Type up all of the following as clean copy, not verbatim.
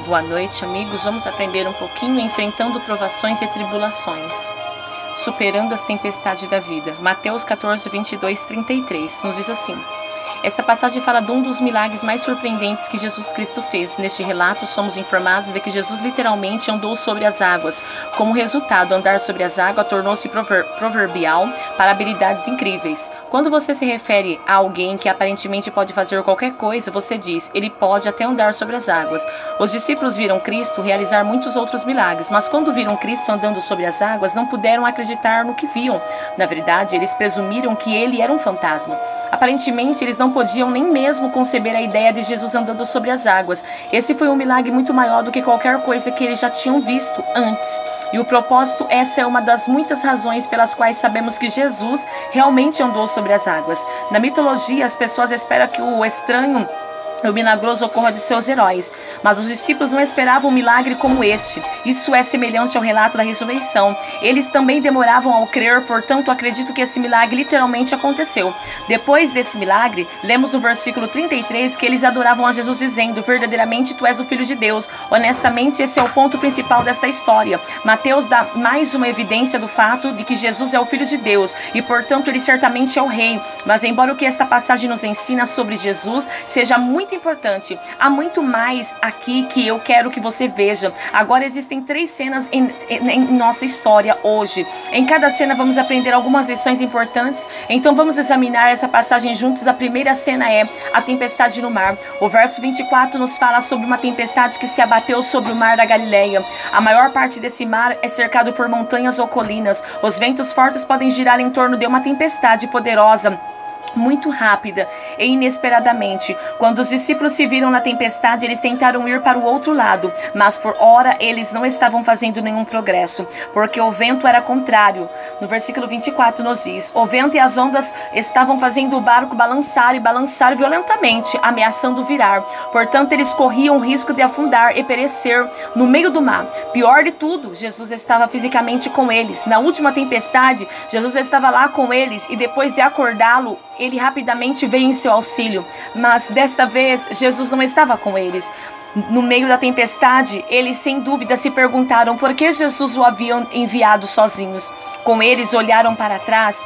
Boa noite, amigos. Vamos aprender um pouquinho enfrentando provações e tribulações, superando as tempestades da vida. Mateus 14, 22, 33 nos diz assim: esta passagem fala de um dos milagres mais surpreendentes que Jesus Cristo fez. Neste relato, somos informados de que Jesus literalmente andou sobre as águas. Como resultado, andar sobre as águas tornou-se proverbial para habilidades incríveis. Quando você se refere a alguém que aparentemente pode fazer qualquer coisa, você diz, ele pode até andar sobre as águas. Os discípulos viram Cristo realizar muitos outros milagres, mas quando viram Cristo andando sobre as águas, não puderam acreditar no que viam. Na verdade, eles presumiram que ele era um fantasma. Aparentemente, eles não podiam nem mesmo conceber a ideia de Jesus andando sobre as águas. Esse foi um milagre muito maior do que qualquer coisa que eles já tinham visto antes. E o propósito, essa é uma das muitas razões pelas quais sabemos que Jesus realmente andou sobre as águas. Na mitologia, as pessoas esperam que o estranho, o milagroso ocorra de seus heróis, mas os discípulos não esperavam um milagre como este. Isso é semelhante ao relato da ressurreição. Eles também demoravam ao crer, portanto acredito que esse milagre literalmente aconteceu. Depois desse milagre, lemos no versículo 33 que eles adoravam a Jesus dizendo, verdadeiramente tu és o Filho de Deus. Honestamente, esse é o ponto principal desta história. Mateus dá mais uma evidência do fato de que Jesus é o Filho de Deus e portanto ele certamente é o Rei. Mas embora o que esta passagem nos ensina sobre Jesus seja muito importante, há muito mais aqui que eu quero que você veja. Agora existem 3 cenas em nossa história hoje. Em cada cena vamos aprender algumas lições importantes, então vamos examinar essa passagem juntos. A primeira cena é a tempestade no mar. O verso 24 nos fala sobre uma tempestade que se abateu sobre o mar da Galileia. A maior parte desse mar é cercado por montanhas ou colinas. Os ventos fortes podem girar em torno de uma tempestade poderosa, muito rápida e inesperadamente. Quando os discípulos se viram na tempestade, eles tentaram ir para o outro lado, mas por hora eles não estavam fazendo nenhum progresso, porque o vento era contrário. No versículo 24 nos diz, o vento e as ondas estavam fazendo o barco balançar e balançar violentamente, ameaçando virar. Portanto, eles corriam o risco de afundar e perecer no meio do mar. Pior de tudo, Jesus estava fisicamente com eles. Na última tempestade, Jesus estava lá com eles e depois de acordá-lo, ele rapidamente veio em seu auxílio, mas desta vez Jesus não estava com eles. No meio da tempestade, eles sem dúvida se perguntaram por que Jesus o havia enviado sozinhos. Com eles olharam para trás,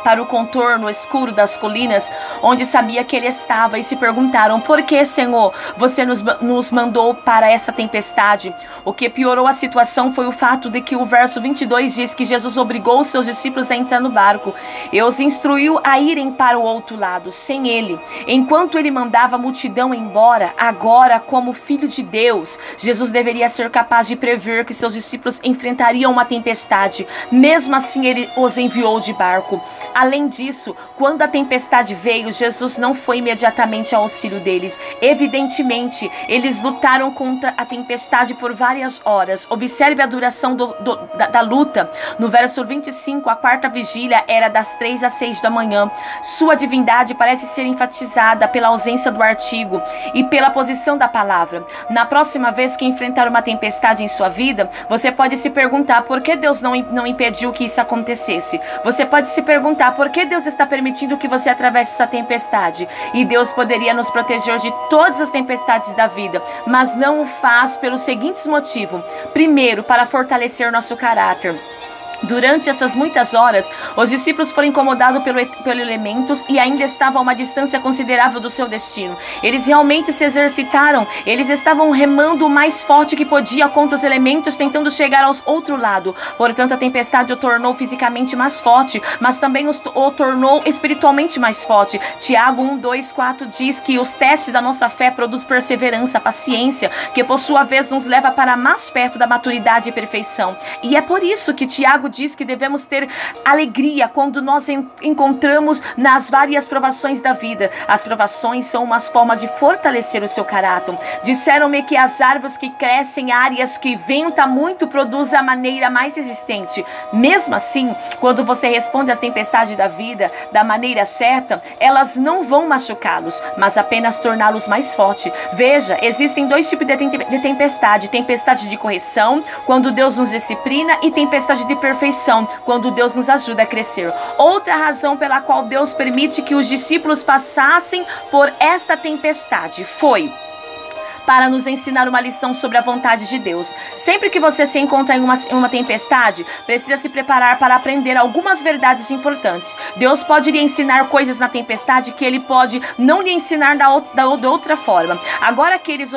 para o contorno escuro das colinas, onde sabia que ele estava, e se perguntaram, por que, Senhor, você nos mandou para essa tempestade? O que piorou a situação foi o fato de que o verso 22 diz que Jesus obrigou os seus discípulos a entrar no barco e os instruiu a irem para o outro lado, sem ele. Enquanto ele mandava a multidão embora, agora, como Filho de Deus, Jesus deveria ser capaz de prever que seus discípulos enfrentariam uma tempestade. Mesmo assim, ele os enviou de barco. Além disso, quando a tempestade veio, Jesus não foi imediatamente ao auxílio deles. Evidentemente, eles lutaram contra a tempestade por várias horas. Observe a duração da luta. No verso 25, a 4ª vigília era das 3 às 6 da manhã. Sua divindade parece ser enfatizada pela ausência do artigo e pela posição da palavra. Na próxima vez que enfrentar uma tempestade em sua vida, você pode se perguntar por que Deus não impediu que isso acontecesse. Você pode se perguntar por que Deus está permitindo que você atravesse essa tempestade. E Deus poderia nos proteger de todas as tempestades da vida, mas não o faz pelos seguintes motivos. Primeiro, para fortalecer nosso caráter. Durante essas muitas horas, os discípulos foram incomodados pelos elementos e ainda estavam a uma distância considerável do seu destino. Eles realmente se exercitaram, eles estavam remando o mais forte que podia contra os elementos, tentando chegar ao outro lado. Portanto, a tempestade o tornou fisicamente mais forte, mas também o tornou espiritualmente mais forte. Tiago 1, 2, 4 diz que os testes da nossa fé produzem perseverança, paciência, que por sua vez nos leva para mais perto da maturidade e perfeição. E é por isso que Tiago diz que devemos ter alegria quando nós encontramos nas várias provações da vida. As provações são umas formas de fortalecer o seu caráter. Disseram-me que as árvores que crescem em áreas que venta muito produzem a maneira mais resistente. Mesmo assim, quando você responde às tempestades da vida da maneira certa, elas não vão machucá-los, mas apenas torná-los mais fortes. Veja, existem 2 tipos de tempestade. Tempestade de correção, quando Deus nos disciplina, e tempestade de perfeição, quando Deus nos ajuda a crescer. Outra razão pela qual Deus permite que os discípulos passassem por esta tempestade foi para nos ensinar uma lição sobre a vontade de Deus. Sempre que você se encontra em uma tempestade, precisa se preparar para aprender algumas verdades importantes. Deus pode lhe ensinar coisas na tempestade que Ele pode não lhe ensinar da outra forma. Agora que eles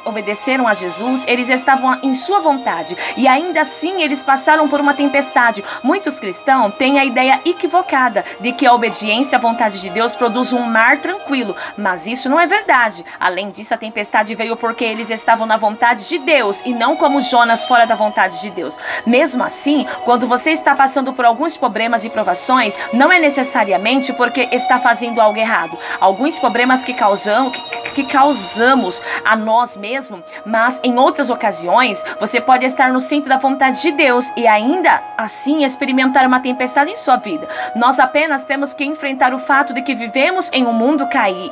obedeceram a Jesus, eles estavam em sua vontade e ainda assim eles passaram por uma tempestade. Muitos cristãos têm a ideia equivocada de que a obediência à vontade de Deus produz um mar tranquilo, mas isso não é verdade. Além disso, a tempestade veio porque eles estavam na vontade de Deus e não como Jonas fora da vontade de Deus. Mesmo assim, quando você está passando por alguns problemas e provações, não é necessariamente porque está fazendo algo errado. Alguns problemas que causamos a nós mesmos, mas em outras ocasiões, você pode estar no centro da vontade de Deus e ainda assim experimentar uma tempestade em sua vida. Nós apenas temos que enfrentar o fato de que vivemos em um mundo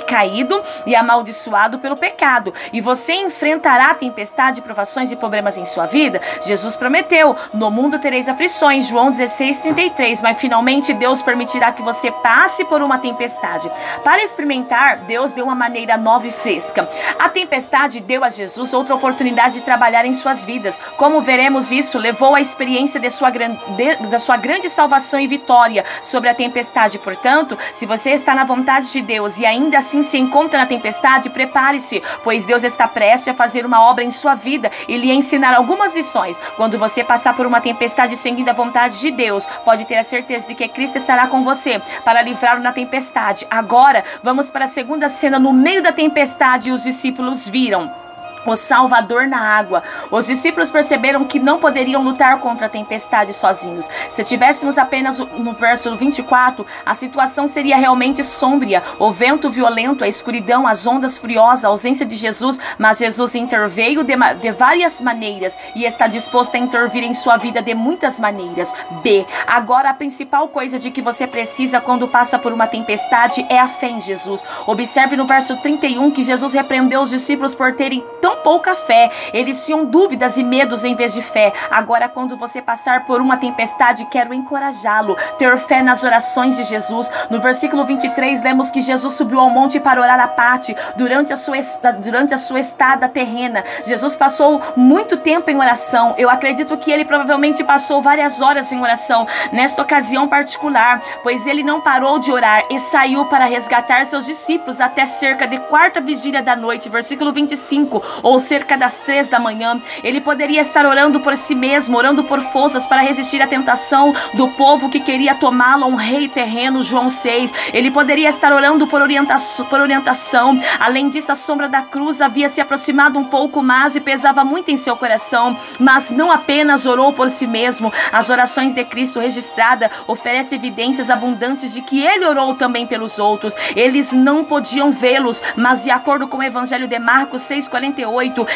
caído e amaldiçoado pelo pecado. E você enfrentará tempestade, provações e problemas em sua vida. Jesus prometeu: no mundo tereis aflições, João 16:33, mas finalmente Deus permitirá que você passe por uma tempestade. Para experimentar, Deus deu uma maneira nova e fresca. A tempestade deu a Jesus outra oportunidade de trabalhar em suas vidas. Como veremos, isso levou à experiência da sua grande salvação e vitória sobre a tempestade. Portanto, se você está na vontade de Deus e ainda assim se encontra na tempestade, prepare-se, pois Deus está prestes a fazer uma obra em sua vida e lhe ensinar algumas lições. Quando você passar por uma tempestade seguindo a vontade de Deus, pode ter a certeza de que Cristo estará com você para livrá-lo na tempestade. Agora, vamos para a segunda cena. No meio da tempestade, os discípulos viram o Salvador na água. Os discípulos perceberam que não poderiam lutar contra a tempestade sozinhos. Se tivéssemos apenas no verso 24, a situação seria realmente sombria. O vento violento, a escuridão, as ondas furiosas, a ausência de Jesus, mas Jesus interveio de várias maneiras e está disposto a intervir em sua vida de muitas maneiras. B. Agora, a principal coisa de que você precisa quando passa por uma tempestade é a fé em Jesus. Observe no verso 31 que Jesus repreendeu os discípulos por terem tão pouca fé. Eles tinham dúvidas e medos em vez de fé. Agora, quando você passar por uma tempestade, quero encorajá-lo. Ter fé nas orações de Jesus. No versículo 23, lemos que Jesus subiu ao monte para orar a parte durante a sua estada terrena. Jesus passou muito tempo em oração. Eu acredito que ele provavelmente passou várias horas em oração nesta ocasião particular, pois ele não parou de orar e saiu para resgatar seus discípulos até cerca de quarta vigília da noite, versículo 25, ou cerca das 3 da manhã. Ele poderia estar orando por si mesmo, orando por forças para resistir à tentação do povo que queria tomá-lo a um rei terreno, João 6. Ele poderia estar orando por orientação. Além disso, a sombra da cruz havia se aproximado um pouco mais e pesava muito em seu coração, mas não apenas orou por si mesmo. As orações de Cristo registrada oferecem evidências abundantes de que ele orou também pelos outros. Eles não podiam vê-los, mas de acordo com o Evangelho de Marcos 6:48,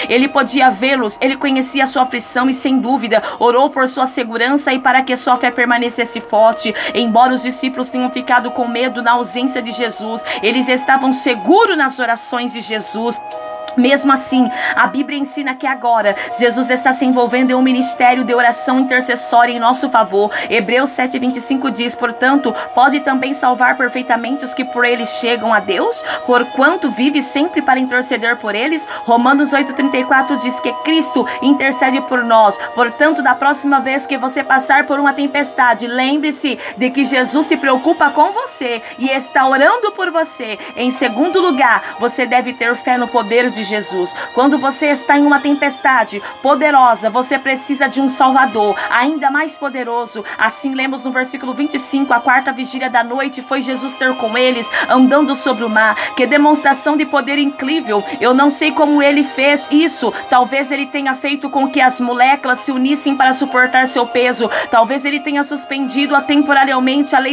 ele podia vê-los, ele conhecia a sua aflição e sem dúvida orou por sua segurança e para que sua fé permanecesse forte. Embora os discípulos tenham ficado com medo na ausência de Jesus, eles estavam seguros nas orações de Jesus. Mesmo assim, a Bíblia ensina que agora Jesus está se envolvendo em um ministério de oração intercessória em nosso favor. Hebreus 7:25 diz: portanto, pode também salvar perfeitamente os que por ele chegam a Deus, porquanto vive sempre para interceder por eles. Romanos 8:34 diz que Cristo intercede por nós. Portanto, da próxima vez que você passar por uma tempestade, lembre-se de que Jesus se preocupa com você e está orando por você. Em segundo lugar, você deve ter fé no poder de Jesus. Quando você está em uma tempestade poderosa, você precisa de um Salvador ainda mais poderoso. Assim lemos no versículo 25, a quarta vigília da noite foi Jesus ter com eles, andando sobre o mar. Que demonstração de poder incrível! Eu não sei como ele fez isso. Talvez ele tenha feito com que as moléculas se unissem para suportar seu peso. Talvez ele tenha suspendido temporariamente a lei